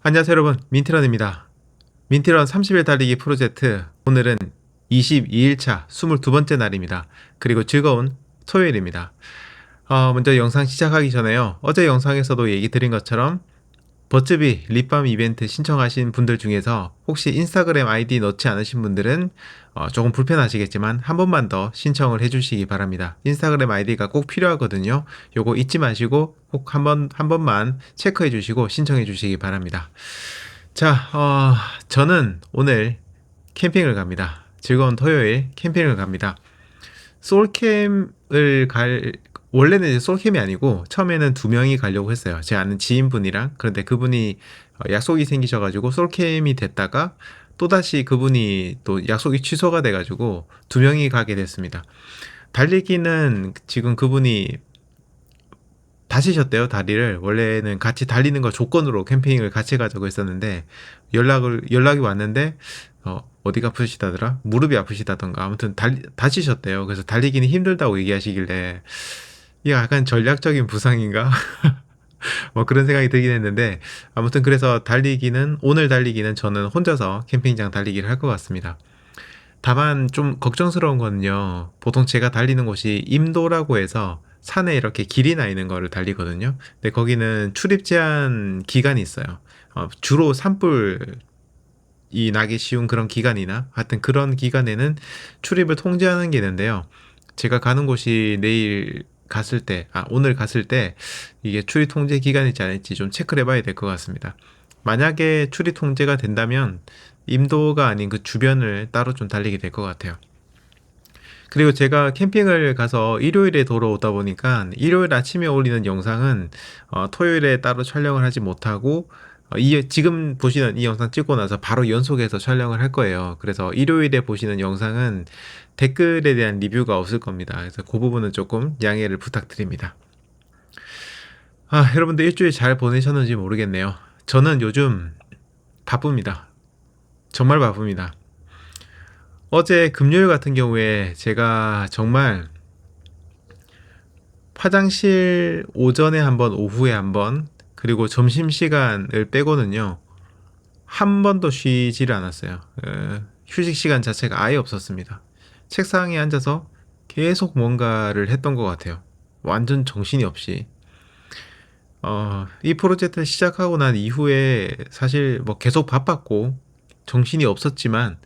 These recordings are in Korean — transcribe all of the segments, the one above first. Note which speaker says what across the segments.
Speaker 1: 안녕하세요 여러분, 민트런입니다. 민트런 30일 달리기 프로젝트, 오늘은 22일차 22번째 날입니다. 그리고 즐거운 토요일입니다. 먼저 영상 시작하기 전에요, 어제 영상에서도 얘기 드린 것처럼 버즈비 립밤 이벤트 신청하신 분들 중에서 혹시 인스타그램 아이디 넣지 않으신 분들은 조금 불편하시겠지만 한 번만 더 신청을 해주시기 바랍니다. 인스타그램 아이디가 꼭 필요하거든요. 요거 잊지 마시고 꼭 한 번만 체크해 주시고 신청해 주시기 바랍니다. 자, 저는 오늘 캠핑을 갑니다. 즐거운 토요일 캠핑을 갑니다. 솔캠을 원래는 이제 솔캠이 아니고 처음에는 두 명이 가려고 했어요. 제 아는 지인분이랑. 그런데 그분이 약속이 생기셔가지고 솔캠이 됐다가 또다시 그분이 또 약속이 취소가 돼가지고 두 명이 가게 됐습니다. 달리기는 지금 그분이 다치셨대요, 다리를. 원래는 같이 달리는 거 조건으로 캠핑을 같이 가자고 했었는데 연락이 왔는데 어디가 아프시다더라? 무릎이 아프시다던가 아무튼 다치셨대요. 그래서 달리기는 힘들다고 얘기하시길래 이게 약간 전략적인 부상인가? 뭐 그런 생각이 들긴 했는데 아무튼 그래서 오늘 달리기는 저는 혼자서 캠핑장 달리기를 할 것 같습니다. 다만 좀 걱정스러운 거는요, 보통 제가 달리는 곳이 임도라고 해서 산에 이렇게 길이 나 있는 거를 달리거든요. 근데 거기는 출입 제한 기간이 있어요. 주로 산불이 나기 쉬운 그런 기간이나 하여튼 그런 기간에는 출입을 통제하는 게 있는데요. 제가 가는 곳이 오늘 갔을 때 이게 출입 통제 기간일지 아닐지 좀 체크를 해봐야 될 것 같습니다. 만약에 출입 통제가 된다면 임도가 아닌 그 주변을 따로 좀 달리게 될 것 같아요. 그리고 제가 캠핑을 가서 일요일에 돌아오다 보니까 일요일 아침에 올리는 영상은 토요일에 따로 촬영을 하지 못하고 지금 보시는 이 영상 찍고 나서 바로 연속해서 촬영을 할 거예요. 그래서 일요일에 보시는 영상은 댓글에 대한 리뷰가 없을 겁니다. 그래서 그 부분은 조금 양해를 부탁드립니다. 여러분들 일주일 잘 보내셨는지 모르겠네요. 저는 요즘 바쁩니다. 정말 바쁩니다. 어제 금요일 같은 경우에 제가 정말 화장실 오전에 한 번, 오후에 한 번, 그리고 점심시간을 빼고는요, 한 번도 쉬지를 않았어요. 휴식 시간 자체가 아예 없었습니다. 책상에 앉아서 계속 뭔가를 했던 것 같아요. 완전 정신이 없이. 이 프로젝트를 시작하고 난 이후에 사실 뭐 계속 바빴고 정신이 없었지만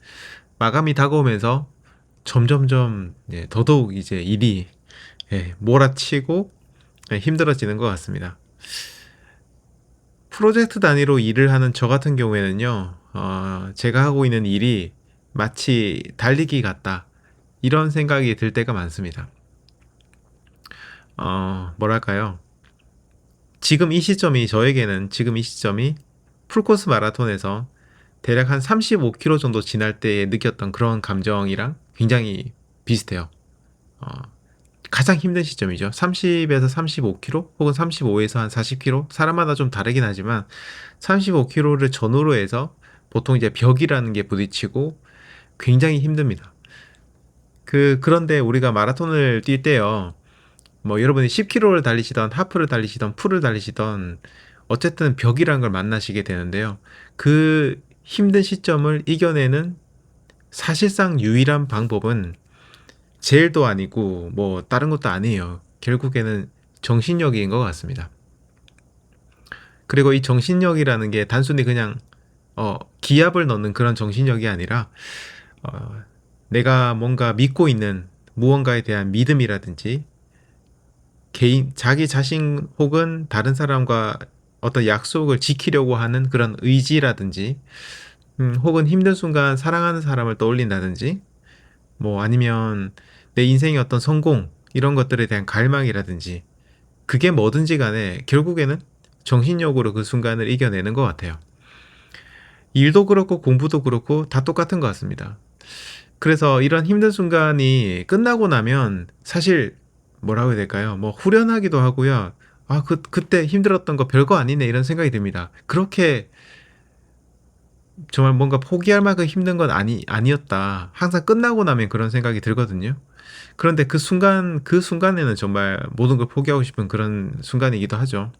Speaker 1: 마감이 다가오면서 점점점 더더욱 이제 일이 몰아치고 힘들어지는 것 같습니다. 프로젝트 단위로 일을 하는 저 같은 경우에는요, 제가 하고 있는 일이 마치 달리기 같다, 이런 생각이 들 때가 많습니다. 뭐랄까요, 지금 이 시점이 풀코스 마라톤에서 대략 한 35km 정도 지날 때 느꼈던 그런 감정이랑 굉장히 비슷해요. 가장 힘든 시점이죠. 30에서 35km 혹은 35에서 한 40km, 사람마다 좀 다르긴 하지만 35km를 전후로 해서 보통 이제 벽이라는 게 부딪히고 굉장히 힘듭니다. 그런데 우리가 마라톤을 뛸 때요, 뭐 여러분이 10km를 달리시던 하프를 달리시던 풀을 달리시던 어쨌든 벽이라는 걸 만나시게 되는데요. 그 힘든 시점을 이겨내는 사실상 유일한 방법은 젤도 아니고 뭐 다른 것도 아니에요. 결국에는 정신력인 것 같습니다. 그리고 이 정신력이라는 게 단순히 그냥 기압을 넣는 그런 정신력이 아니라 내가 뭔가 믿고 있는 무언가에 대한 믿음이라든지 자기 자신 혹은 다른 사람과 어떤 약속을 지키려고 하는 그런 의지라든지, 혹은 힘든 순간 사랑하는 사람을 떠올린다든지, 뭐 아니면 내 인생의 어떤 성공, 이런 것들에 대한 갈망이라든지, 그게 뭐든지 간에 결국에는 정신력으로 그 순간을 이겨내는 것 같아요. 일도 그렇고 공부도 그렇고 다 똑같은 것 같습니다. 그래서 이런 힘든 순간이 끝나고 나면 사실 뭐라고 해야 될까요? 뭐 후련하기도 하고요. 그때 힘들었던 거 별거 아니네, 이런 생각이 듭니다. 그렇게 정말 뭔가 포기할 만큼 힘든 건 아니었다. 항상 끝나고 나면 그런 생각이 들거든요. 그런데 그 순간에는 정말 모든 걸 포기하고 싶은 그런 순간이기도 하죠.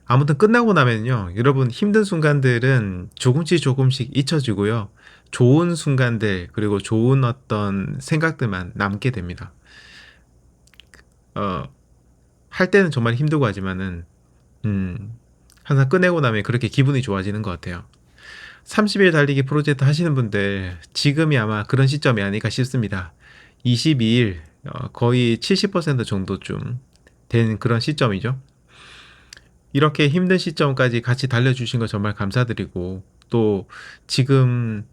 Speaker 1: 아무튼 끝나고 나면요, 여러분 힘든 순간들은 조금씩 조금씩 잊혀지고요. 좋은 순간들, 그리고 좋은 어떤 생각들만 남게 됩니다. 어, 할 때는 정말 힘들고 하지만은, 음, 항상 끝내고 나면 그렇게 기분이 좋아지는 것 같아요. 30일 달리기 프로젝트 하시는 분들, 지금이 아마 그런 시점이 아닐까 싶습니다. 22일, 거의 70% 정도쯤 된 그런 시점이죠. 이렇게 힘든 시점까지 같이 달려주신 거 정말 감사드리고, 또 지금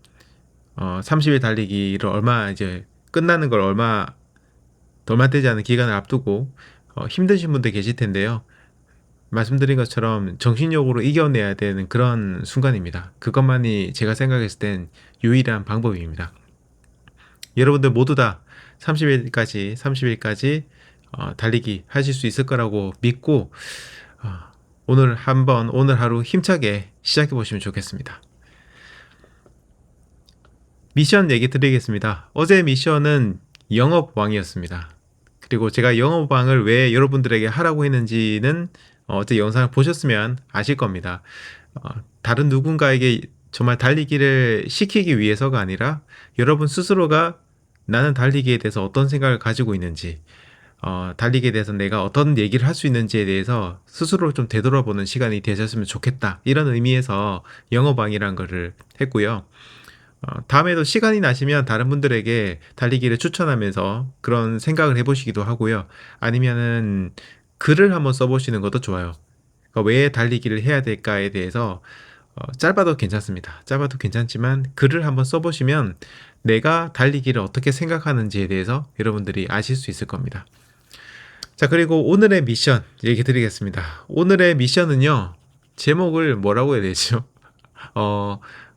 Speaker 1: 30일 달리기를 얼마 이제 끝나는 걸 얼마 되지 않은 기간을 앞두고 힘드신 분들 계실 텐데요. 말씀드린 것처럼 정신력으로 이겨내야 되는 그런 순간입니다. 그것만이 제가 생각했을 땐 유일한 방법입니다. 여러분들 모두 다 30일까지 달리기 하실 수 있을 거라고 믿고, 오늘 하루 힘차게 시작해 보시면 좋겠습니다. 미션 얘기 드리겠습니다. 어제 미션은 영업왕이었습니다. 그리고 제가 영업왕을 왜 여러분들에게 하라고 했는지는 어제 영상을 보셨으면 아실 겁니다. 다른 누군가에게 정말 달리기를 시키기 위해서가 아니라 여러분 스스로가 나는 달리기에 대해서 어떤 생각을 가지고 있는지, 달리기에 대해서 내가 어떤 얘기를 할 수 있는지에 대해서 스스로 좀 되돌아보는 시간이 되셨으면 좋겠다, 이런 의미에서 영업왕이라는 거를 했고요. 다음에도 시간이 나시면 다른 분들에게 달리기를 추천하면서 그런 생각을 해보시기도 하고요. 아니면은 글을 한번 써보시는 것도 좋아요. 그러니까 왜 달리기를 해야 될까에 대해서 짧아도 괜찮습니다. 짧아도 괜찮지만 글을 한번 써보시면 내가 달리기를 어떻게 생각하는지에 대해서 여러분들이 아실 수 있을 겁니다. 자, 그리고 오늘의 미션 얘기 드리겠습니다. 오늘의 미션은요, 제목을 뭐라고 해야 되죠?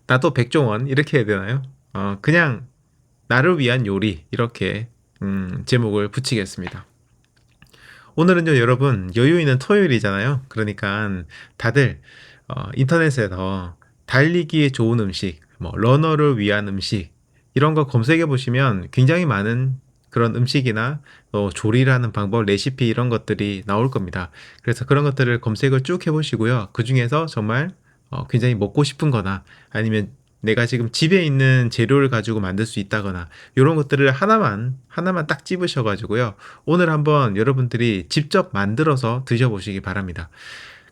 Speaker 1: 나도 백종원 이렇게 해야 되나요? 그냥 나를 위한 요리, 이렇게 제목을 붙이겠습니다. 오늘은요, 여러분, 여유 있는 토요일이잖아요. 그러니까 다들 인터넷에서 달리기에 좋은 음식, 뭐 러너를 위한 음식, 이런 거 검색해 보시면 굉장히 많은 그런 음식이나 또 조리라는 방법, 레시피, 이런 것들이 나올 겁니다. 그래서 그런 것들을 검색을 쭉 해보시고요. 그 중에서 정말 굉장히 먹고 싶은 거나, 아니면 내가 지금 집에 있는 재료를 가지고 만들 수 있다거나, 이런 것들을 하나만 딱 집으셔가지고요, 오늘 한번 여러분들이 직접 만들어서 드셔보시기 바랍니다.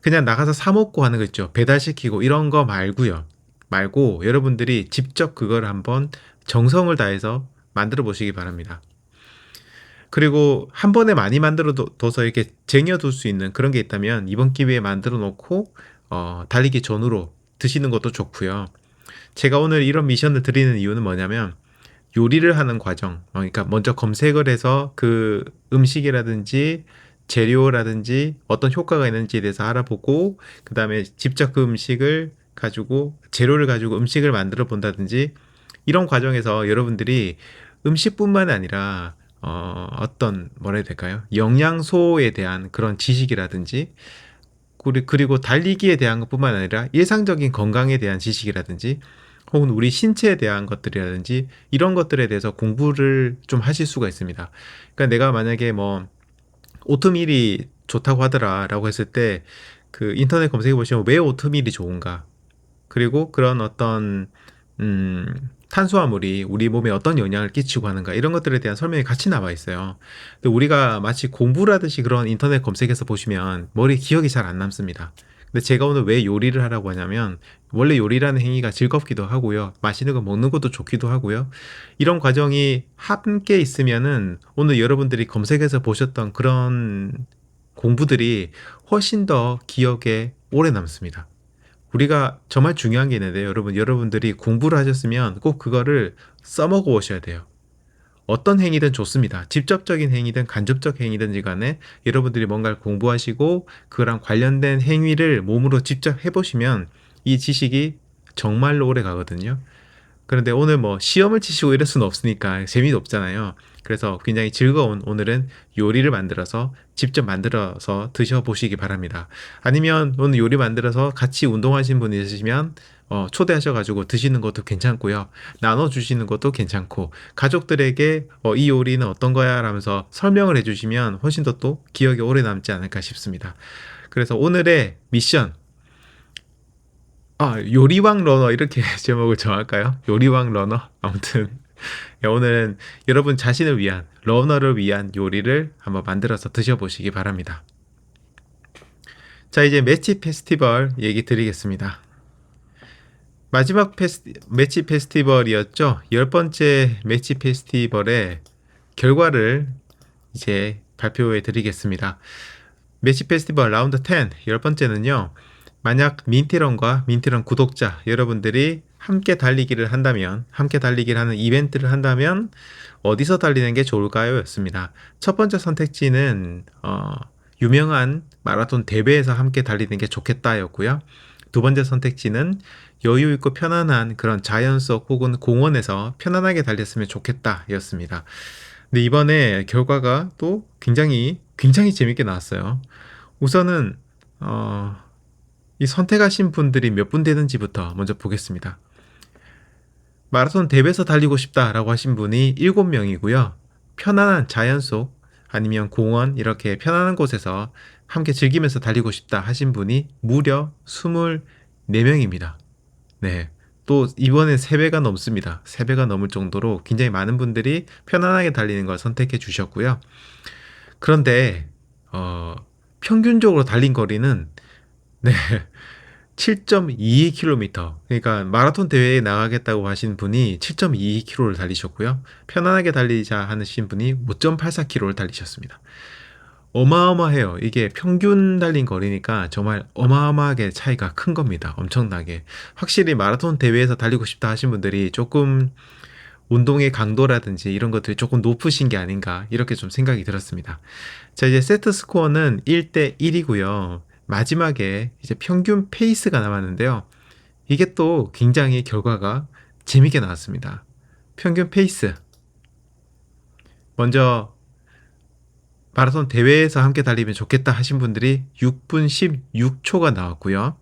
Speaker 1: 그냥 나가서 사 먹고 하는 거 있죠, 배달시키고, 이런 거 말고 여러분들이 직접 그걸 한번 정성을 다해서 만들어 보시기 바랍니다. 그리고 한 번에 많이 만들어 둬서 이렇게 쟁여둘 수 있는 그런 게 있다면 이번 기회에 만들어 놓고 달리기 전후로 드시는 것도 좋고요. 제가 오늘 이런 미션을 드리는 이유는 뭐냐면, 요리를 하는 과정, 그러니까 먼저 검색을 해서 그 음식이라든지 재료라든지 어떤 효과가 있는지에 대해서 알아보고, 그 다음에 직접 그 음식을 가지고, 재료를 가지고 음식을 만들어 본다든지, 이런 과정에서 여러분들이 음식뿐만 아니라 어떤 뭐라 해야 될까요? 영양소에 대한 그런 지식이라든지, 그리고 달리기에 대한 것뿐만 아니라 일상적인 건강에 대한 지식이라든지, 혹은 우리 신체에 대한 것들이라든지, 이런 것들에 대해서 공부를 좀 하실 수가 있습니다. 그러니까 내가 만약에 뭐 오트밀이 좋다고 하더라라고 했을 때, 그 인터넷 검색해 보시면 왜 오트밀이 좋은가, 그리고 그런 어떤 탄수화물이 우리 몸에 어떤 영향을 끼치고 하는가, 이런 것들에 대한 설명이 같이 나와 있어요. 근데 우리가 마치 공부를 하듯이 그런 인터넷 검색해서 보시면 머리 기억이 잘 안 남습니다. 근데 제가 오늘 왜 요리를 하라고 하냐면, 원래 요리라는 행위가 즐겁기도 하고요, 맛있는 거 먹는 것도 좋기도 하고요, 이런 과정이 함께 있으면은 오늘 여러분들이 검색해서 보셨던 그런 공부들이 훨씬 더 기억에 오래 남습니다. 우리가 정말 중요한 게 있는데, 여러분들이 공부를 하셨으면 꼭 그거를 써먹어 오셔야 돼요. 어떤 행위든 좋습니다. 직접적인 행위든 간접적 행위든지 간에 여러분들이 뭔가를 공부하시고 그랑 관련된 행위를 몸으로 직접 해보시면 이 지식이 정말로 오래 가거든요. 그런데 오늘 뭐 시험을 치시고 이럴 수는 없으니까 재미도 없잖아요. 그래서 굉장히 즐거운 오늘은 요리를 만들어서 직접 만들어서 드셔보시기 바랍니다. 아니면 오늘 요리 만들어서 같이 운동하신 분이 있으시면 초대하셔가지고 드시는 것도 괜찮고요. 나눠주시는 것도 괜찮고, 가족들에게 이 요리는 어떤 거야 라면서 설명을 해주시면 훨씬 더 또 기억에 오래 남지 않을까 싶습니다. 그래서 오늘의 미션, 요리왕 러너 이렇게 제목을 정할까요? 요리왕 러너? 아무튼 오늘은 여러분 자신을 위한, 러너를 위한 요리를 한번 만들어서 드셔보시기 바랍니다. 자, 이제 매치 페스티벌 얘기 드리겠습니다. 마지막 매치 페스티벌이었죠. 10번째 매치 페스티벌의 결과를 이제 발표해 드리겠습니다. 매치 페스티벌 라운드 10, 10번째는요. 만약 민티런과 민티런 구독자 여러분들이 함께 달리기를 한다면, 함께 달리기를 하는 이벤트를 한다면 어디서 달리는 게 좋을까요? 였습니다. 첫 번째 선택지는 유명한 마라톤 대회에서 함께 달리는 게 좋겠다 였고요. 두 번째 선택지는 여유 있고 편안한 그런 자연 속 혹은 공원에서 편안하게 달렸으면 좋겠다 였습니다. 근데 이번에 결과가 또 굉장히 재밌게 나왔어요. 우선은 이 선택하신 분들이 몇 분 되는지부터 먼저 보겠습니다. 마라톤 대회에서 달리고 싶다라고 하신 분이 7명이고요. 편안한 자연 속 아니면 공원 이렇게 편안한 곳에서 함께 즐기면서 달리고 싶다 하신 분이 무려 24명입니다. 네. 또 이번엔 3배가 넘습니다. 3배가 넘을 정도로 굉장히 많은 분들이 편안하게 달리는 걸 선택해 주셨고요. 그런데 평균적으로 달린 거리는 네, 7.22km. 그러니까 마라톤 대회에 나가겠다고 하신 분이 7.22km를 달리셨고요. 편안하게 달리자 하신 분이 5.84km를 달리셨습니다. 어마어마해요. 이게 평균 달린 거리니까 정말 어마어마하게 차이가 큰 겁니다. 엄청나게. 확실히 마라톤 대회에서 달리고 싶다 하신 분들이 조금 운동의 강도라든지 이런 것들이 조금 높으신 게 아닌가 이렇게 좀 생각이 들었습니다. 자, 이제 세트 스코어는 1대 1이고요. 마지막에 이제 평균 페이스가 남았는데요. 이게 또 굉장히 결과가 재밌게 나왔습니다. 평균 페이스. 먼저 마라톤 대회에서 함께 달리면 좋겠다 하신 분들이 6분 16초가 나왔고요.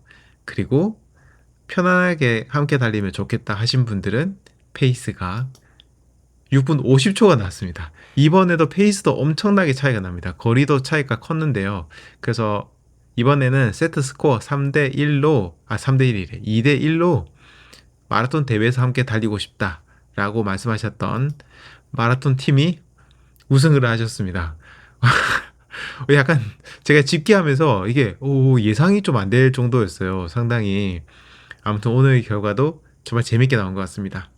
Speaker 1: 그리고 편안하게 함께 달리면 좋겠다 하신 분들은 페이스가 6분 50초가 나왔습니다. 이번에도 페이스도 엄청나게 차이가 납니다. 거리도 차이가 컸는데요. 그래서 이번에는 세트 스코어 3대 1로 3대 1이래. 2대 1로 마라톤 대회에서 함께 달리고 싶다라고 말씀하셨던 마라톤 팀이 우승을 하셨습니다. 약간 제가 집계하면서 이게 예상이 좀 안 될 정도였어요. 상당히. 아무튼 오늘 결과도 정말 재밌게 나온 것 같습니다.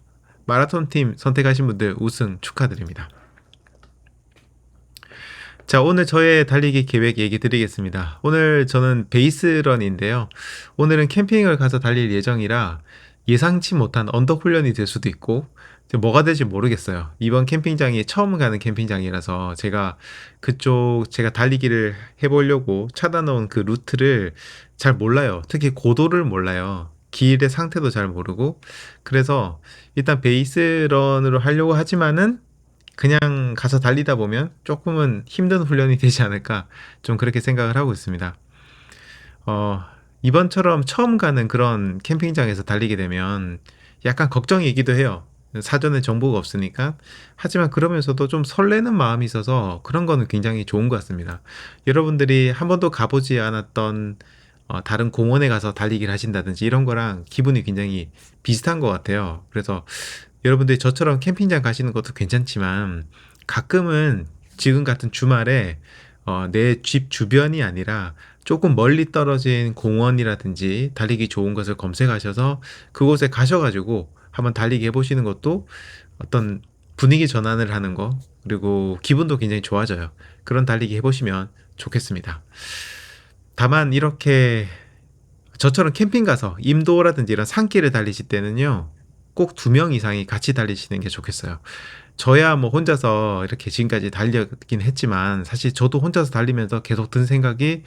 Speaker 1: 마라톤 팀 선택하신 분들 우승 축하드립니다. 자, 오늘 저의 달리기 계획 얘기 드리겠습니다. 오늘 저는 베이스런인데요. 오늘은 캠핑을 가서 달릴 예정이라 예상치 못한 언덕 훈련이 될 수도 있고 뭐가 될지 모르겠어요. 이번 캠핑장이 처음 가는 캠핑장이라서 제가 그쪽 제가 달리기를 해보려고 찾아놓은 그 루트를 잘 몰라요. 특히 고도를 몰라요. 길의 상태도 잘 모르고 그래서 일단 베이스런으로 하려고 하지만은 그냥 가서 달리다 보면 조금은 힘든 훈련이 되지 않을까 좀 그렇게 생각을 하고 있습니다. 이번처럼 처음 가는 그런 캠핑장에서 달리게 되면 약간 걱정이기도 해요. 사전에 정보가 없으니까. 하지만 그러면서도 좀 설레는 마음이 있어서 그런 거는 굉장히 좋은 것 같습니다. 여러분들이 한 번도 가보지 않았던 다른 공원에 가서 달리기를 하신다든지 이런 거랑 기분이 굉장히 비슷한 것 같아요. 그래서 여러분들이 저처럼 캠핑장 가시는 것도 괜찮지만 가끔은 지금 같은 주말에 내 집 주변이 아니라 조금 멀리 떨어진 공원이라든지 달리기 좋은 것을 검색하셔서 그곳에 가셔가지고 한번 달리기 해보시는 것도 어떤 분위기 전환을 하는 거 그리고 기분도 굉장히 좋아져요. 그런 달리기 해보시면 좋겠습니다. 다만 이렇게 저처럼 캠핑 가서 임도라든지 이런 산길을 달리실 때는요. 꼭 2명 이상이 같이 달리시는 게 좋겠어요. 저야 뭐 혼자서 이렇게 지금까지 달렸긴 했지만 사실 저도 혼자서 달리면서 계속 든 생각이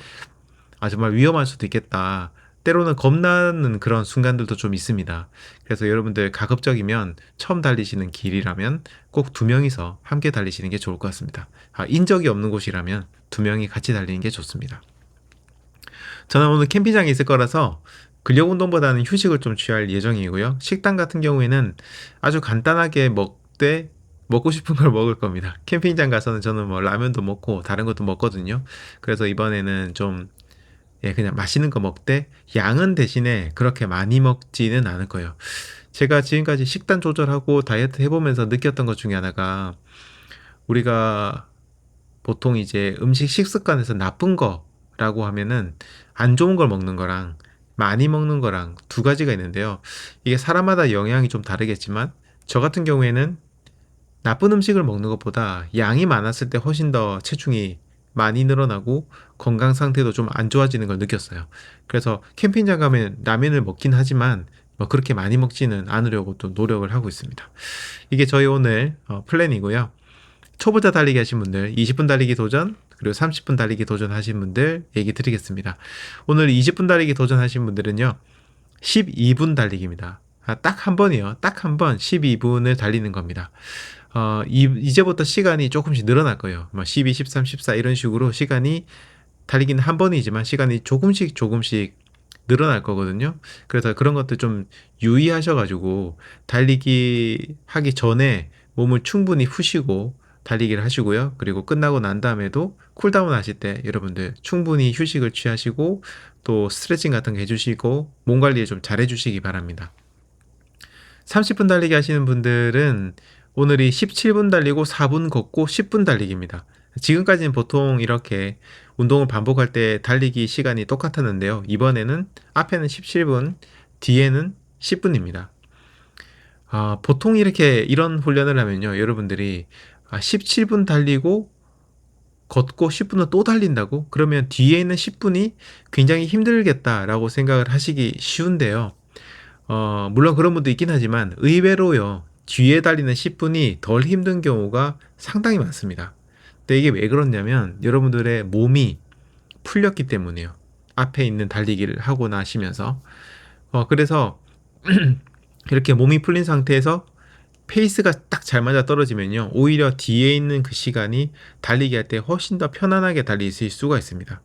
Speaker 1: 정말 위험할 수도 있겠다. 때로는 겁나는 그런 순간들도 좀 있습니다. 그래서 여러분들 가급적이면 처음 달리시는 길이라면 꼭 2명이서 함께 달리시는 게 좋을 것 같습니다. 인적이 없는 곳이라면 2명이 같이 달리는 게 좋습니다. 저는 오늘 캠핑장에 있을 거라서 근력 운동보다는 휴식을 좀 취할 예정이고요. 식단 같은 경우에는 아주 간단하게 먹고 싶은 걸 먹을 겁니다. 캠핑장 가서는 저는 뭐 라면도 먹고 다른 것도 먹거든요. 그래서 이번에는 좀 예, 그냥 맛있는 거 먹되 양은 대신에 그렇게 많이 먹지는 않을 거예요. 제가 지금까지 식단 조절하고 다이어트 해보면서 느꼈던 것 중에 하나가 우리가 보통 이제 음식 식습관에서 나쁜 거라고 하면은 안 좋은 걸 먹는 거랑 많이 먹는 거랑 두 가지가 있는데요. 이게 사람마다 영향이 좀 다르겠지만 저 같은 경우에는 나쁜 음식을 먹는 것보다 양이 많았을 때 훨씬 더 체중이 많이 늘어나고 건강 상태도 좀 안 좋아지는 걸 느꼈어요. 그래서 캠핑장 가면 라면을 먹긴 하지만 뭐 그렇게 많이 먹지는 않으려고 또 노력을 하고 있습니다. 이게 저희 오늘 플랜이고요. 초보자 달리기 하신 분들 20분 달리기 도전 그리고 30분 달리기 도전하신 분들 얘기 드리겠습니다. 오늘 20분 달리기 도전하신 분들은요 12분 달리기입니다. 딱 한 번이요. 딱 한 번 12분을 달리는 겁니다. 이제부터 시간이 조금씩 늘어날 거예요. 12, 13, 14 이런 식으로 시간이 달리기는 한 번이지만 시간이 조금씩 늘어날 거거든요. 그래서 그런 것들 좀 유의하셔가지고 달리기 하기 전에 몸을 충분히 푸시고 달리기를 하시고요. 그리고 끝나고 난 다음에도 쿨다운 하실 때 여러분들 충분히 휴식을 취하시고 또 스트레칭 같은 거 해주시고 몸 관리 좀 잘 해주시기 바랍니다. 30분 달리기 하시는 분들은 오늘이 17분 달리고 4분 걷고 10분 달리기입니다. 지금까지는 보통 이렇게 운동을 반복할 때 달리기 시간이 똑같았는데요. 이번에는 앞에는 17분, 뒤에는 10분입니다. 보통 이렇게 이런 훈련을 하면요. 여러분들이 17분 달리고 걷고 10분은 또 달린다고? 그러면 뒤에 있는 10분이 굉장히 힘들겠다라고 생각을 하시기 쉬운데요. 물론 그런 분도 있긴 하지만 의외로요. 뒤에 달리는 10분이 덜 힘든 경우가 상당히 많습니다. 근데 이게 왜 그렇냐면 여러분들의 몸이 풀렸기 때문이에요. 앞에 있는 달리기를 하고 나시면서 그래서 이렇게 몸이 풀린 상태에서 페이스가 딱 잘 맞아 떨어지면요. 오히려 뒤에 있는 그 시간이 달리기 할 때 훨씬 더 편안하게 달리실 수가 있습니다.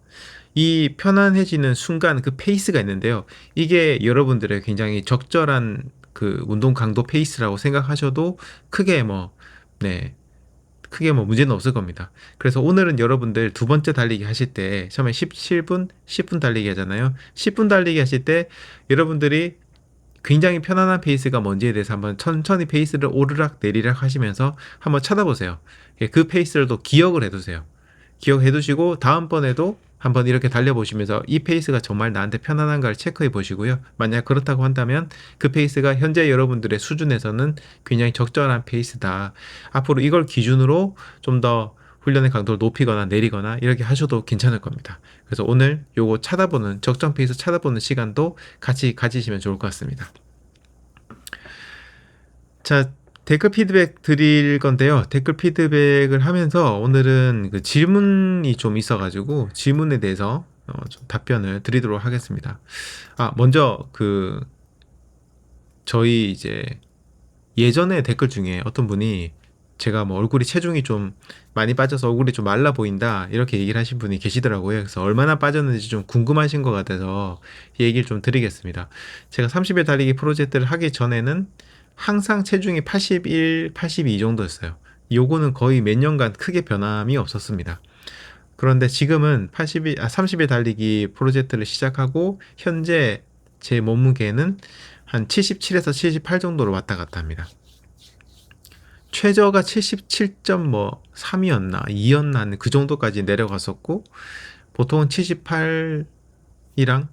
Speaker 1: 이 편안해지는 순간 그 페이스가 있는데요. 이게 여러분들의 굉장히 적절한 그 운동 강도 페이스라고 생각하셔도 크게 크게 문제는 없을 겁니다. 그래서 오늘은 여러분들 두 번째 달리기 하실 때 처음에 17분, 10분 달리기 하잖아요. 10분 달리기 하실 때 여러분들이 굉장히 편안한 페이스가 뭔지에 대해서 한번 천천히 페이스를 오르락 내리락 하시면서 한번 찾아보세요. 그 페이스를 또 기억을 해두세요. 기억해 두시고 다음번에도 한번 이렇게 달려보시면서 이 페이스가 정말 나한테 편안한가를 체크해 보시고요. 만약 그렇다고 한다면 그 페이스가 현재 여러분들의 수준에서는 굉장히 적절한 페이스다. 앞으로 이걸 기준으로 좀 더 훈련의 강도를 높이거나 내리거나 이렇게 하셔도 괜찮을 겁니다. 그래서 오늘 요거 적정 페이스 찾아보는 시간도 같이 가지시면 좋을 것 같습니다. 자, 댓글 피드백 드릴 건데요. 댓글 피드백을 하면서 오늘은 그 질문이 좀 있어가지고 질문에 대해서 좀 답변을 드리도록 하겠습니다. 먼저 저희 이제 예전에 댓글 중에 어떤 분이 제가 얼굴이 체중이 좀 많이 빠져서 얼굴이 좀 말라 보인다 이렇게 얘기를 하신 분이 계시더라고요. 그래서 얼마나 빠졌는지 좀 궁금하신 것 같아서 얘기를 좀 드리겠습니다. 제가 30일 달리기 프로젝트를 하기 전에는 항상 체중이 81, 82 정도였어요. 요거는 거의 몇 년간 크게 변함이 없었습니다. 그런데 지금은 30일 달리기 프로젝트를 시작하고 현재 제 몸무게는 한 77에서 78 정도로 왔다 갔다 합니다. 최저가 77.3이었나 2였나 그 정도까지 내려갔었고 보통은 78이랑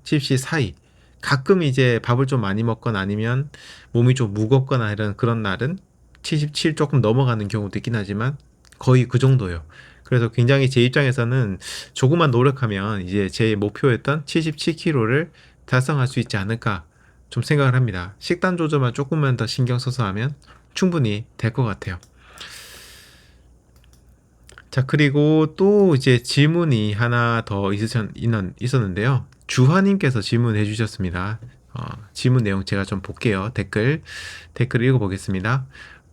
Speaker 1: 77 사이. 가끔 이제 밥을 좀 많이 먹거나 아니면 몸이 좀 무겁거나 이런 그런 날은 77 조금 넘어가는 경우도 있긴 하지만 거의 그 정도예요. 그래서 굉장히 제 입장에서는 조금만 노력하면 이제 제 목표였던 77kg를 달성할 수 있지 않을까 좀 생각을 합니다. 식단 조절만 조금만 더 신경 써서 하면 충분히 될 것 같아요. 자, 그리고 또 이제 질문이 하나 더 있었는데요. 주하님께서 질문해 주셨습니다. 질문 내용 제가 좀 볼게요. 댓글 읽어보겠습니다.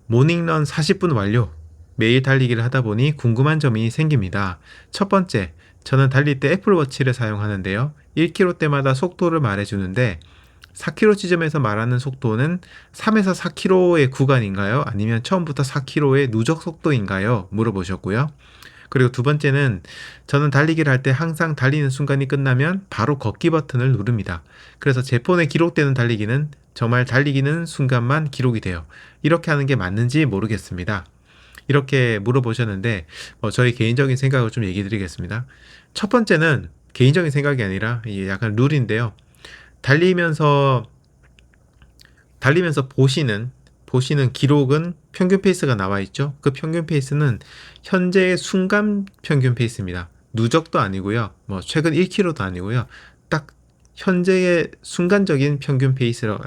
Speaker 1: 모닝런 40분 완료. 매일 달리기를 하다 보니 궁금한 점이 생깁니다. 첫 번째, 저는 달릴 때 애플워치를 사용하는데요. 1km 때마다 속도를 말해주는데 4km 지점에서 말하는 속도는 3에서 4km의 구간인가요? 아니면 처음부터 4km의 누적 속도인가요? 물어보셨고요. 그리고 두 번째는 저는 달리기를 할 때 항상 달리는 순간이 끝나면 바로 걷기 버튼을 누릅니다. 그래서 제 폰에 기록되는 달리기는 정말 달리기는 순간만 기록이 돼요. 이렇게 하는 게 맞는지 모르겠습니다. 이렇게 물어보셨는데 저희 개인적인 생각을 좀 얘기 드리겠습니다. 첫 번째는 개인적인 생각이 아니라 이게 약간 룰인데요. 달리면서 보시는 기록은 평균 페이스가 나와 있죠. 그 평균 페이스는 현재의 순간 평균 페이스입니다. 누적도 아니고요. 뭐 최근 1km도 아니고요. 딱 현재의 순간적인 평균 페이스가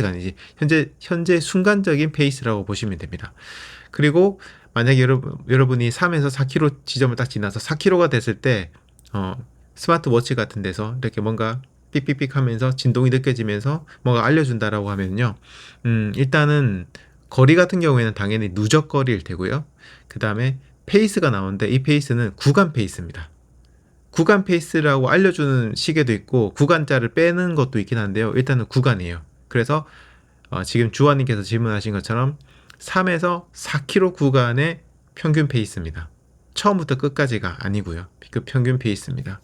Speaker 1: 아니지. 현재 순간적인 페이스라고 보시면 됩니다. 그리고 만약에 여러분이 3에서 4km 지점을 딱 지나서 4km가 됐을 때 스마트워치 같은 데서 이렇게 뭔가 삑삑삑 하면서 진동이 느껴지면서 뭔가 알려준다라고 하면요. 일단은 거리 같은 경우에는 당연히 누적 거리일 테고요. 그 다음에 페이스가 나오는데 이 페이스는 구간 페이스입니다. 구간 페이스라고 알려주는 시계도 있고 구간자를 빼는 것도 있긴 한데요. 일단은 구간이에요. 그래서 지금 주환님께서 질문하신 것처럼 3에서 4km 구간의 평균 페이스입니다. 처음부터 끝까지가 아니고요. 그 평균 페이스입니다.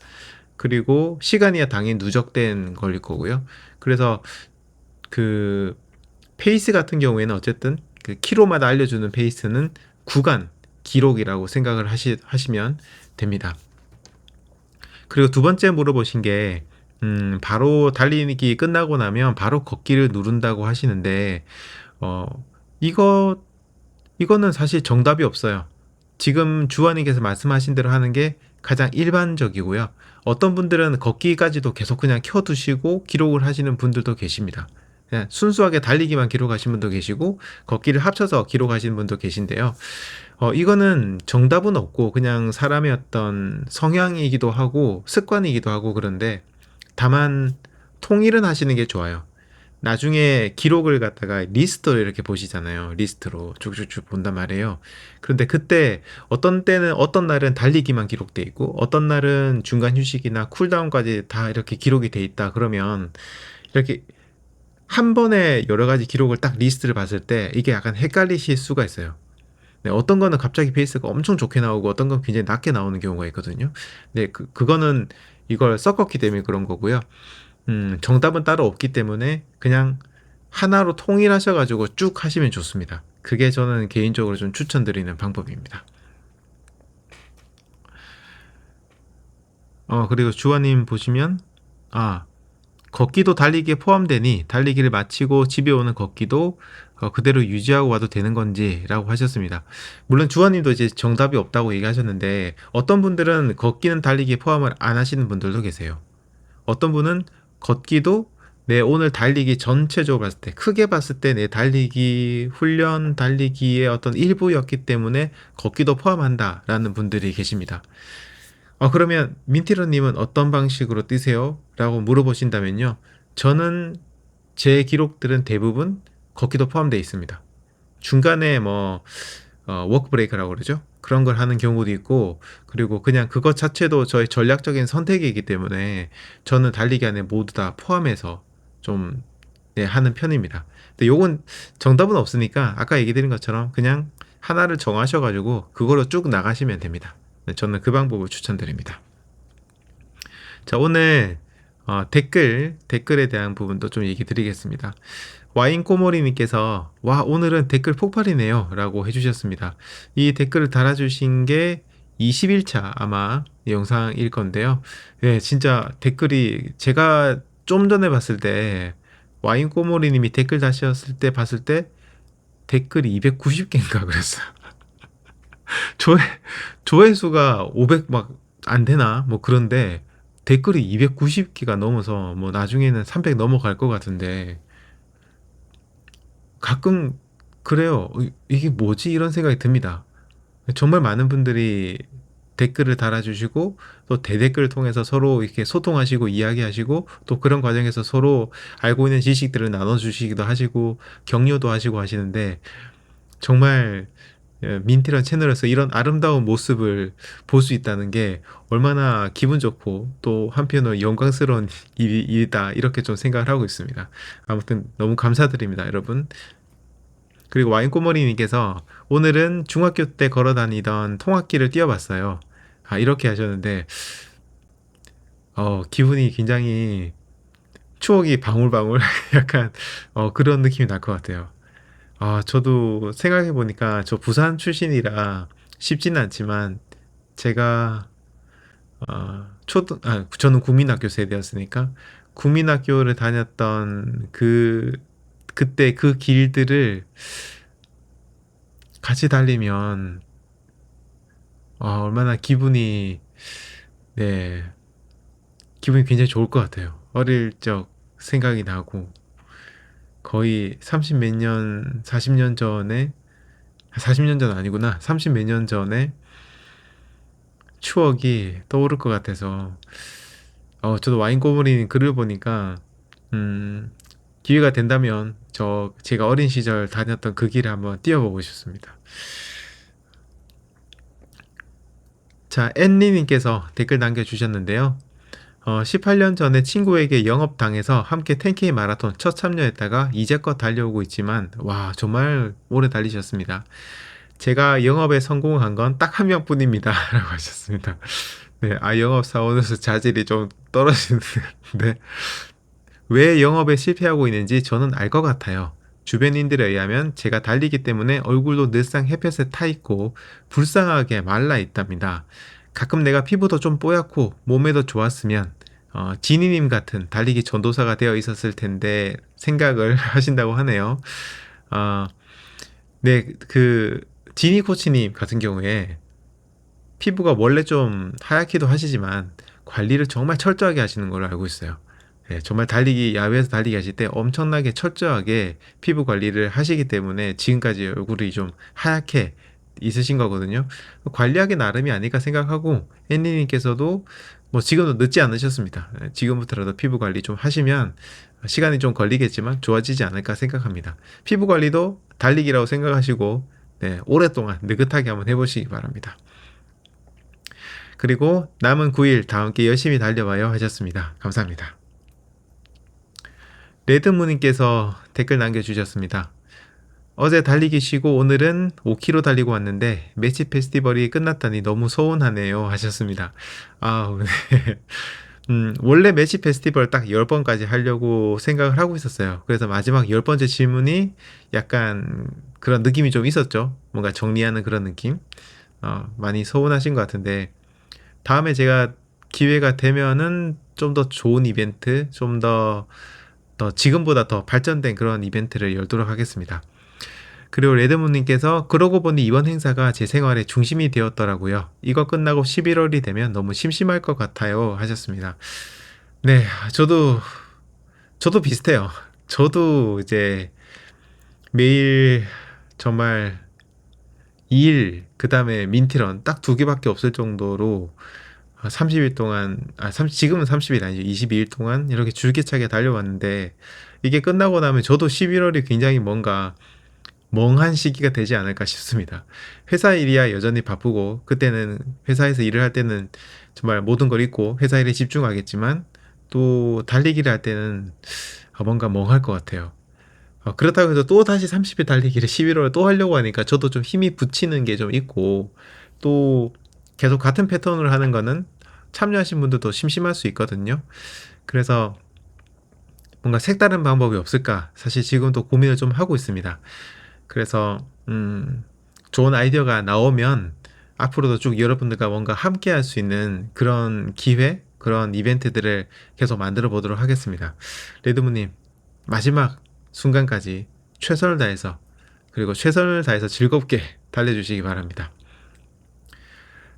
Speaker 1: 그리고 시간이야 당연히 누적된 걸릴 거고요. 그래서 그 페이스 같은 경우에는 어쨌든 그 키로마다 알려주는 페이스는 구간 기록이라고 생각을 하시면 됩니다. 그리고 두 번째 물어보신 게 바로 달리기 끝나고 나면 바로 걷기를 누른다고 하시는데 이거는 사실 정답이 없어요. 지금 주환님께서 말씀하신 대로 하는 게 가장 일반적이고요. 어떤 분들은 걷기까지도 계속 그냥 켜두시고 기록을 하시는 분들도 계십니다. 그냥 순수하게 달리기만 기록하시는 분도 계시고 걷기를 합쳐서 기록하시는 분도 계신데요. 이거는 정답은 없고 그냥 사람의 어떤 성향이기도 하고 습관이기도 하고 그런데 다만 통일은 하시는 게 좋아요. 나중에 기록을 갖다가 리스트로 이렇게 보시잖아요. 리스트로 쭉쭉쭉 본단 말이에요. 그런데 그때 어떤 때는 어떤 날은 달리기만 기록돼 있고 어떤 날은 중간 휴식이나 쿨다운까지 다 이렇게 기록이 돼 있다. 그러면 이렇게 한 번에 여러 가지 기록을 딱 리스트를 봤을 때 이게 약간 헷갈리실 수가 있어요. 네, 어떤 거는 갑자기 페이스가 엄청 좋게 나오고 어떤 건 굉장히 낮게 나오는 경우가 있거든요. 네, 그거는 이걸 섞었기 때문에 그런 거고요. 정답은 따로 없기 때문에 그냥 하나로 통일하셔가지고 쭉 하시면 좋습니다. 그게 저는 개인적으로 좀 추천드리는 방법입니다. 그리고 주화님 보시면, 걷기도 달리기에 포함되니 달리기를 마치고 집에 오는 걷기도 그대로 유지하고 와도 되는 건지 라고 하셨습니다. 물론 주화님도 이제 정답이 없다고 얘기하셨는데 어떤 분들은 걷기는 달리기에 포함을 안 하시는 분들도 계세요. 어떤 분은 걷기도 내 오늘 달리기 전체적으로 봤을 때 크게 봤을 때 내 달리기 훈련 달리기의 어떤 일부였기 때문에 걷기도 포함한다 라는 분들이 계십니다. 그러면 민티러님은 어떤 방식으로 뛰세요? 라고 물어보신다면요. 저는 제 기록들은 대부분 걷기도 포함되어 있습니다. 중간에 워크 브레이크라고 그러죠. 그런 걸 하는 경우도 있고, 그리고 그냥 그것 자체도 저의 전략적인 선택이기 때문에 저는 달리기 안에 모두 다 포함해서 좀 하는 편입니다. 근데 요건 정답은 없으니까 아까 얘기 드린 것처럼 그냥 하나를 정하셔가지고 그걸로 쭉 나가시면 됩니다. 저는 그 방법을 추천드립니다. 자, 오늘 댓글에 대한 부분도 좀 얘기 드리겠습니다. 와인꼬모리님께서 와 오늘은 댓글 폭발이네요 라고 해주셨습니다. 이 댓글을 달아주신 게 21차 아마 영상일 건데요. 네, 진짜 댓글이 제가 좀 전에 봤을 때 와인꼬모리님이 댓글 다셨을 때 봤을 때 댓글이 290개인가 그랬어요. 조회수가 500 막 안 되나 뭐 그런데 댓글이 290개가 넘어서 뭐 나중에는 300 넘어갈 것 같은데 가끔 그래요. 이게 뭐지? 이런 생각이 듭니다. 정말 많은 분들이 댓글을 달아주시고 또 대댓글을 통해서 서로 이렇게 소통하시고 이야기하시고 또 그런 과정에서 서로 알고 있는 지식들을 나눠주시기도 하시고 격려도 하시고 하시는데 정말 민티란 채널에서 이런 아름다운 모습을 볼 수 있다는 게 얼마나 기분 좋고 또 한편으로 영광스러운 일이다 이렇게 좀 생각을 하고 있습니다. 아무튼 너무 감사드립니다, 여러분. 그리고 와인꼬머리님께서 오늘은 중학교 때 걸어 다니던 통학길을 뛰어봤어요. 아, 이렇게 하셨는데, 기분이 굉장히 추억이 방울방울 약간, 그런 느낌이 날 것 같아요. 아, 저도 생각해보니까 저 부산 출신이라 쉽지는 않지만, 제가, 저는 국민학교 세대였으니까, 국민학교를 다녔던 그때 그 길들을 같이 달리면, 얼마나 네, 기분이 굉장히 좋을 것 같아요. 어릴 적 생각이 나고, 거의 30 몇 년, 40년 전에, 40년 전 아니구나. 30 몇 년 전에 추억이 떠오를 것 같아서, 저도 와인 꼬부리는 글을 보니까, 음, 기회가 된다면, 제가 어린 시절 다녔던 그 길을 한번 뛰어보고 싶습니다. 자, 앤리님께서 댓글 남겨주셨는데요. 18년 전에 친구에게 영업당해서 함께 10K 마라톤 첫 참여했다가 이제껏 달려오고 있지만, 와, 정말 오래 달리셨습니다. 제가 영업에 성공한 건 딱 한 명뿐입니다. 라고 하셨습니다. 네, 영업사원으로서 자질이 좀 떨어지는데, 왜 영업에 실패하고 있는지 저는 알 것 같아요. 주변인들에 의하면 제가 달리기 때문에 얼굴도 늘상 햇볕에 타 있고 불쌍하게 말라 있답니다. 가끔 내가 피부도 좀 뽀얗고 몸에도 좋았으면 지니님 같은 달리기 전도사가 되어 있었을 텐데 생각을 하신다고 하네요. 어, 네, 지니 코치님 같은 경우에 피부가 원래 좀 하얗기도 하시지만 관리를 정말 철저하게 하시는 걸로 알고 있어요. 예, 정말 야외에서 달리기 하실 때 엄청나게 철저하게 피부 관리를 하시기 때문에 지금까지 얼굴이 좀 하얗게 있으신 거거든요. 관리하기 나름이 아닐까 생각하고, 앤니님께서도 뭐 지금도 늦지 않으셨습니다. 예, 지금부터라도 피부 관리 좀 하시면 시간이 좀 걸리겠지만 좋아지지 않을까 생각합니다. 피부 관리도 달리기라고 생각하시고, 네, 오랫동안 느긋하게 한번 해보시기 바랍니다. 그리고 남은 9일 다 함께 열심히 달려봐요 하셨습니다. 감사합니다. 레드무님께서 댓글 남겨주셨습니다. 어제 달리기 쉬고 오늘은 5km 달리고 왔는데 매치 페스티벌이 끝났다니 너무 서운하네요 하셨습니다. 아, 네. 원래 매치 페스티벌 딱 10번까지 하려고 생각을 하고 있었어요. 그래서 마지막 10번째 질문이 약간 그런 느낌이 좀 있었죠. 뭔가 정리하는 그런 느낌. 많이 서운하신 것 같은데, 다음에 제가 기회가 되면은 좀 더 좋은 이벤트, 더 지금보다 더 발전된 그런 이벤트를 열도록 하겠습니다. 그리고 레드문님께서 그러고 보니 이번 행사가 제 생활의 중심이 되었더라고요. 이거 끝나고 11월이 되면 너무 심심할 것 같아요 하셨습니다. 네, 저도 비슷해요. 저도 이제 매일 정말 2일, 그 다음에 민티런 딱 2개밖에 없을 정도로 30일 동안, 지금은 30일 아니죠. 22일 동안 이렇게 줄기차게 달려왔는데, 이게 끝나고 나면 저도 11월이 굉장히 뭔가 멍한 시기가 되지 않을까 싶습니다. 회사 일이야 여전히 바쁘고, 그때는 회사에서 일을 할 때는 정말 모든 걸 잊고 회사 일에 집중하겠지만, 또 달리기를 할 때는 뭔가 멍할 것 같아요. 그렇다고 해서 또 다시 30일 달리기를 11월에 또 하려고 하니까 저도 좀 힘이 붙이는 게 좀 있고, 또 계속 같은 패턴을 하는 거는 참여하신 분들도 심심할 수 있거든요. 그래서 뭔가 색다른 방법이 없을까 사실 지금도 고민을 좀 하고 있습니다. 그래서 좋은 아이디어가 나오면 앞으로도 쭉 여러분들과 뭔가 함께 할 수 있는 그런 기회, 그런 이벤트들을 계속 만들어 보도록 하겠습니다. 레드무님, 마지막 순간까지 최선을 다해서, 그리고 최선을 다해서 즐겁게 달려주시기 바랍니다.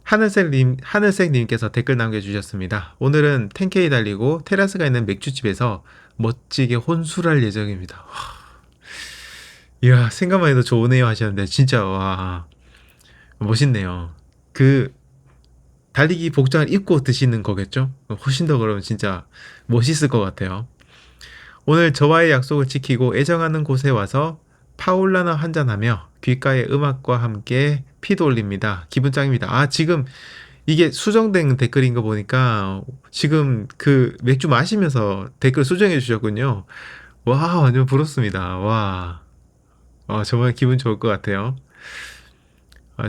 Speaker 1: 하늘색님께서 댓글 남겨주셨습니다. 오늘은 10K 달리고 테라스가 있는 맥주집에서 멋지게 혼술할 예정입니다. 이야, 생각만 해도 좋으네요 하셨는데, 진짜, 와, 멋있네요. 달리기 복장을 입고 드시는 거겠죠? 훨씬 더 그러면 진짜 멋있을 것 같아요. 오늘 저와의 약속을 지키고 애정하는 곳에 와서 파울라나 한잔하며 귓가의 음악과 함께 피도 올립니다. 기분 짱입니다. 지금 이게 수정된 댓글인 거 보니까 지금 그 맥주 마시면서 댓글 수정해 주셨군요. 와, 완전 부럽습니다. 와. 정말 기분 좋을 것 같아요.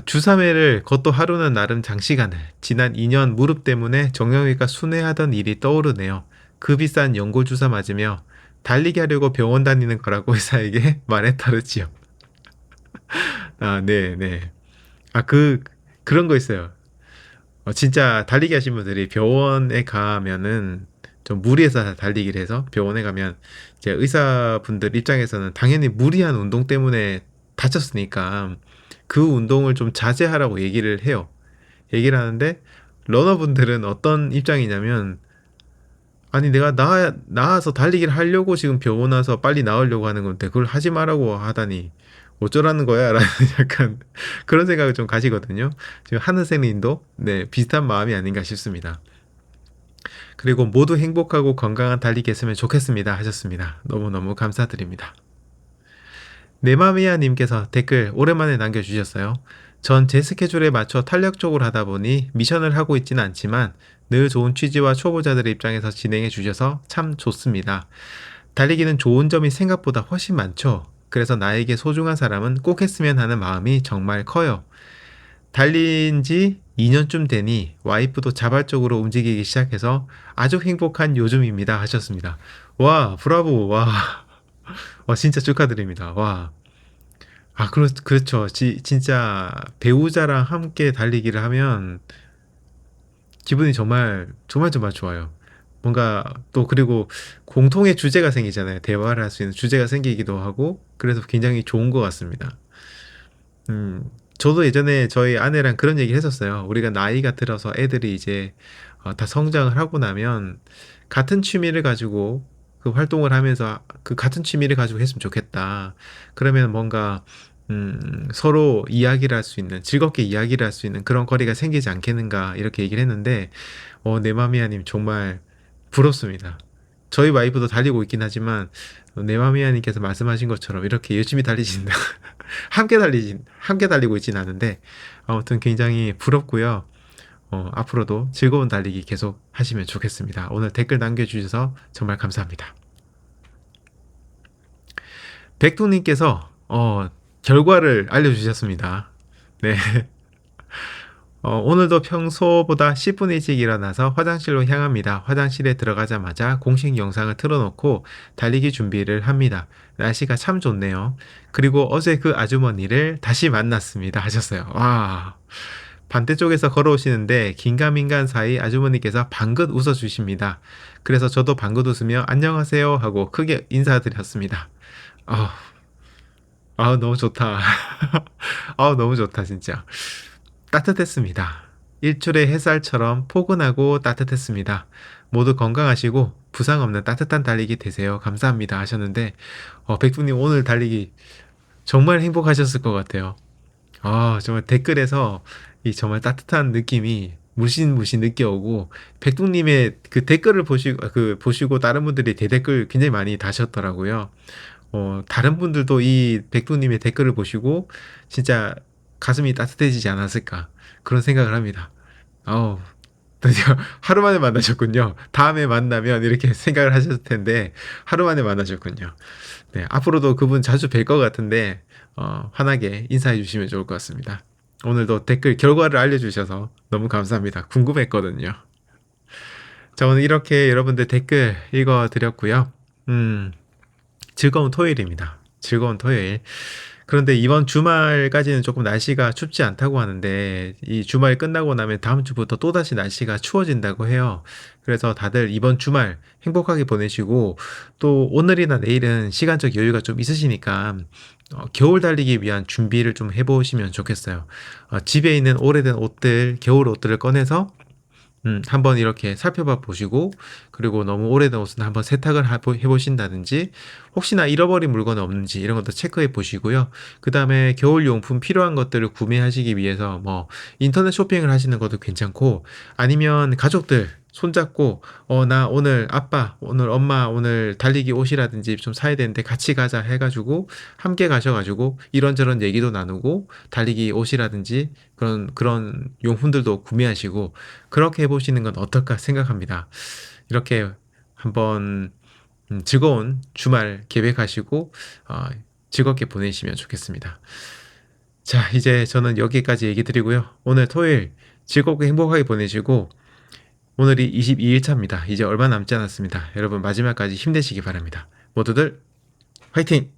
Speaker 1: 주 3회를 걷도 하루는 나름 장시간을 지난 2년 무릎 때문에 정형외과 순회하던 일이 떠오르네요. 그 비싼 연골 주사 맞으며 달리기 하려고 병원 다니는 거라고 의사에게 말해 따르지요. 네, 네. 그런 거 있어요. 진짜 달리기 하신 분들이 병원에 가면은 좀 무리해서 달리기를 해서 병원에 가면 이제 의사분들 입장에서는 당연히 무리한 운동 때문에 다쳤으니까 그 운동을 좀 자제하라고 얘기를 해요. 얘기를 하는데 러너분들은 어떤 입장이냐면 아니 내가 나와서 달리기를 하려고 지금 병원 와서 빨리 나으려고 하는 건데 그걸 하지 말라고 하다니 어쩌라는 거야? 라는 약간 그런 생각을 좀 가시거든요. 지금 하늘새님도 네, 비슷한 마음이 아닌가 싶습니다. 그리고 모두 행복하고 건강한 달리기 했으면 좋겠습니다 하셨습니다. 너무너무 감사드립니다. 네마미아님께서 댓글 오랜만에 남겨주셨어요. 전 제 스케줄에 맞춰 탄력적으로 하다 보니 미션을 하고 있지는 않지만 늘 좋은 취지와 초보자들의 입장에서 진행해 주셔서 참 좋습니다. 달리기는 좋은 점이 생각보다 훨씬 많죠. 그래서 나에게 소중한 사람은 꼭 했으면 하는 마음이 정말 커요. 달린 지 2년쯤 되니 와이프도 자발적으로 움직이기 시작해서 아주 행복한 요즘입니다 하셨습니다. 와, 브라보. 와. 진짜 축하드립니다. 와. 그렇죠. 진짜 배우자랑 함께 달리기를 하면 기분이 정말, 정말, 정말 좋아요. 뭔가 또 그리고 공통의 주제가 생기잖아요. 대화를 할 수 있는 주제가 생기기도 하고, 그래서 굉장히 좋은 것 같습니다. 저도 예전에 저희 아내랑 그런 얘기를 했었어요. 우리가 나이가 들어서 애들이 이제 다 성장을 하고 나면 같은 취미를 가지고 그 활동을 하면서 그 같은 취미를 가지고 했으면 좋겠다. 그러면 뭔가 서로 이야기를 할 수 있는 즐겁게 이야기를 할 수 있는 그런 거리가 생기지 않겠는가 이렇게 얘기를 했는데 네마미아님 정말 부럽습니다. 저희 와이프도 달리고 있긴 하지만 네마미아님께서 말씀하신 것처럼 이렇게 열심히 달리신다. 함께 달리고 있진 않은데 아무튼 굉장히 부럽고요. 앞으로도 즐거운 달리기 계속 하시면 좋겠습니다. 오늘 댓글 남겨주셔서 정말 감사합니다. 백동님께서 결과를 알려주셨습니다. 네. 오늘도 평소보다 10분 일찍 일어나서 화장실로 향합니다. 화장실에 들어가자마자 공식 영상을 틀어놓고 달리기 준비를 합니다. 날씨가 참 좋네요. 그리고 어제 그 아주머니를 다시 만났습니다. 하셨어요. 와. 반대쪽에서 걸어오시는데 긴가민가한 사이 아주머니께서 방긋 웃어주십니다. 그래서 저도 방긋 웃으며 안녕하세요 하고 크게 인사드렸습니다. 아, 너무 좋다. 너무 좋다, 진짜. 따뜻했습니다. 일출의 햇살처럼 포근하고 따뜻했습니다. 모두 건강하시고 부상 없는 따뜻한 달리기 되세요. 감사합니다. 하셨는데, 백분님 오늘 달리기 정말 행복하셨을 것 같아요. 정말 댓글에서 이 정말 따뜻한 느낌이 무신무신 느껴오고, 백둥님의 그 댓글을 보시고 다른 분들이 대댓글 굉장히 많이 다셨더라고요. 다른 분들도 이 백두님의 댓글을 보시고 진짜 가슴이 따뜻해지지 않았을까 그런 생각을 합니다. 아우, 드디어 하루 만에 만나셨군요. 다음에 만나면 이렇게 생각을 하셨을 텐데 하루 만에 만나셨군요. 네, 앞으로도 그분 자주 뵐 것 같은데 환하게 인사해 주시면 좋을 것 같습니다. 오늘도 댓글 결과를 알려주셔서 너무 감사합니다. 궁금했거든요. 자, 오늘 이렇게 여러분들 댓글 읽어드렸고요. 즐거운 토요일입니다. 즐거운 토요일. 그런데 이번 주말까지는 조금 날씨가 춥지 않다고 하는데 이 주말 끝나고 나면 다음 주부터 또다시 날씨가 추워진다고 해요. 그래서 다들 이번 주말 행복하게 보내시고 또 오늘이나 내일은 시간적 여유가 좀 있으시니까 겨울 달리기 위한 준비를 좀 해보시면 좋겠어요. 집에 있는 오래된 옷들, 겨울 옷들을 꺼내서 한번 이렇게 살펴봐 보시고, 그리고 너무 오래된 옷은 한번 세탁을 해보신다든지, 혹시나 잃어버린 물건은 없는지 이런 것도 체크해 보시고요. 그 다음에 겨울용품 필요한 것들을 구매하시기 위해서 뭐 인터넷 쇼핑을 하시는 것도 괜찮고, 아니면 가족들 손잡고, 나 오늘 아빠, 오늘 엄마, 오늘 달리기 옷이라든지 좀 사야 되는데 같이 가자 해가지고, 함께 가셔가지고, 이런저런 얘기도 나누고, 달리기 옷이라든지 그런 용품들도 구매하시고, 그렇게 해보시는 건 어떨까 생각합니다. 이렇게 한번 즐거운 주말 계획하시고, 어, 즐겁게 보내시면 좋겠습니다. 자, 이제 저는 여기까지 얘기 드리고요. 오늘 토요일 즐겁게 행복하게 보내시고 오늘이 22일차입니다. 이제 얼마 남지 않았습니다. 여러분 마지막까지 힘내시기 바랍니다. 모두들 화이팅!